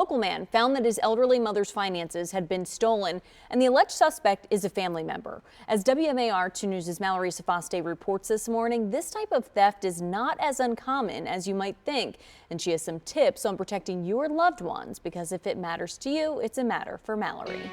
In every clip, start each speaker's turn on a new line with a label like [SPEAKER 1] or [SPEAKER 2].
[SPEAKER 1] local man found that his elderly mother's finances had been stolen, and the alleged suspect is a family member. As WMAR 2 News' Mallory Safaste reports this morning, this type of theft is not as uncommon as you might think, and she has some tips on protecting your loved ones, because if it matters to you, it's a matter for Mallory.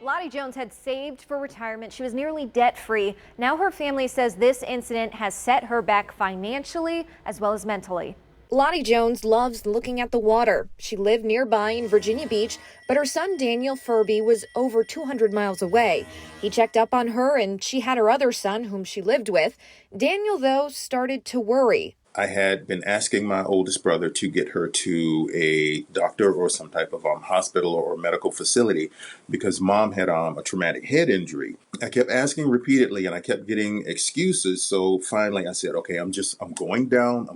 [SPEAKER 2] Lottie Jones had saved for retirement. She was nearly debt-free. Now her family says this incident has set her back financially as well as mentally. Lottie Jones loves looking at the water. She lived nearby in Virginia Beach, but her son Daniel Furby was over 200 miles away. He checked up on her and she had her other son whom she lived with. Daniel, though, started to worry.
[SPEAKER 3] I had been asking my oldest brother to get her to a doctor or some type of hospital or medical facility because mom had a traumatic head injury. I kept asking repeatedly and I kept getting excuses. So finally I said, okay, I'm going down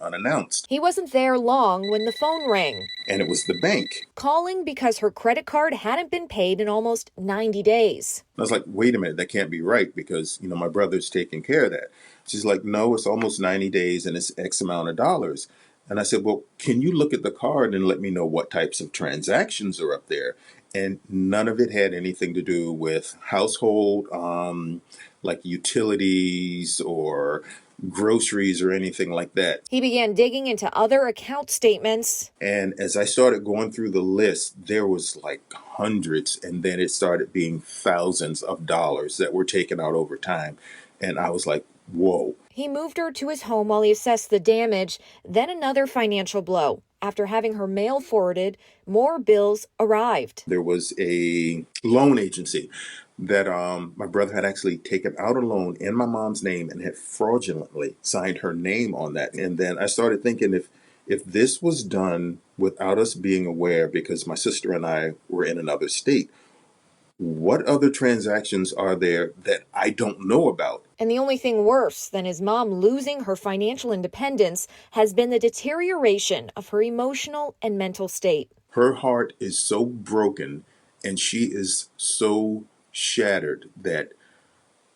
[SPEAKER 3] unannounced.
[SPEAKER 2] He wasn't there long when the phone rang.
[SPEAKER 3] And it was the bank.
[SPEAKER 2] Calling because her credit card hadn't been paid in almost 90 days.
[SPEAKER 3] I was like, wait a minute, that can't be right because, my brother's taking care of that. She's like, no, it's almost 90 days and it's X amount of dollars. And I said, well, can you look at the card and let me know what types of transactions are up there? And none of it had anything to do with household, like utilities or groceries or anything like that.
[SPEAKER 2] He began digging into other account statements.
[SPEAKER 3] And as I started going through the list, there was like hundreds, and then it started being thousands of dollars that were taken out over time. And I was like, whoa.
[SPEAKER 2] He moved her to his home while he assessed the damage, then another financial blow. After having her mail forwarded, more bills arrived.
[SPEAKER 3] There was a loan agency that my brother had actually taken out a loan in my mom's name and had fraudulently signed her name on that. And then I started thinking if this was done without us being aware, because my sister and I were in another state, what other transactions are there that I don't know about?
[SPEAKER 2] And the only thing worse than his mom losing her financial independence has been the deterioration of her emotional and mental state.
[SPEAKER 3] Her heart is so broken and she is so shattered that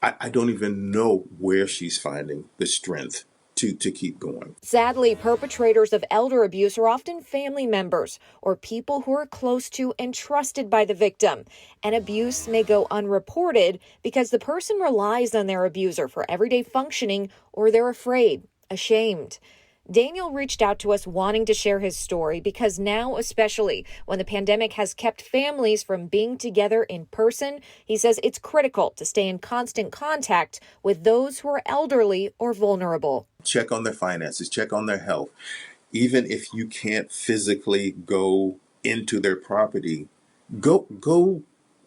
[SPEAKER 3] I don't even know where she's finding the strength to keep going.
[SPEAKER 2] Sadly, perpetrators of elder abuse are often family members or people who are close to and trusted by the victim. And abuse may go unreported because the person relies on their abuser for everyday functioning, or they're afraid, ashamed. Daniel reached out to us wanting to share his story because now, especially when the pandemic has kept families from being together in person, he says it's critical to stay in constant contact with those who are elderly or vulnerable.
[SPEAKER 3] Check on their finances, check on their health. Even if you can't physically go into their property, go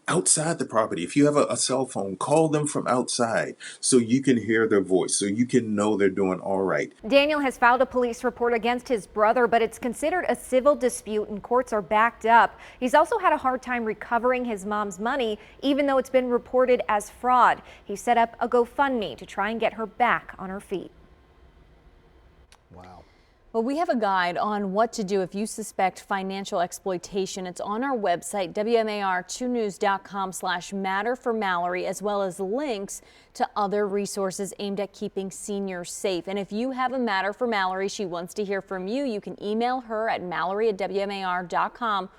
[SPEAKER 3] outside the property. If you have a cell phone, call them from outside so you can hear their voice, so you can know they're doing all right.
[SPEAKER 2] Daniel has filed a police report against his brother, but it's considered a civil dispute and courts are backed up. He's also had a hard time recovering his mom's money, even though it's been reported as fraud. He set up a GoFundMe to try and get her back on her feet.
[SPEAKER 1] Wow. Well, we have a guide on what to do if you suspect financial exploitation. It's on our website, WMAR2news.com/matter for Mallory, as well as links to other resources aimed at keeping seniors safe. And if you have a matter for Mallory, she wants to hear from you. You can email her at mallory@WMAR.com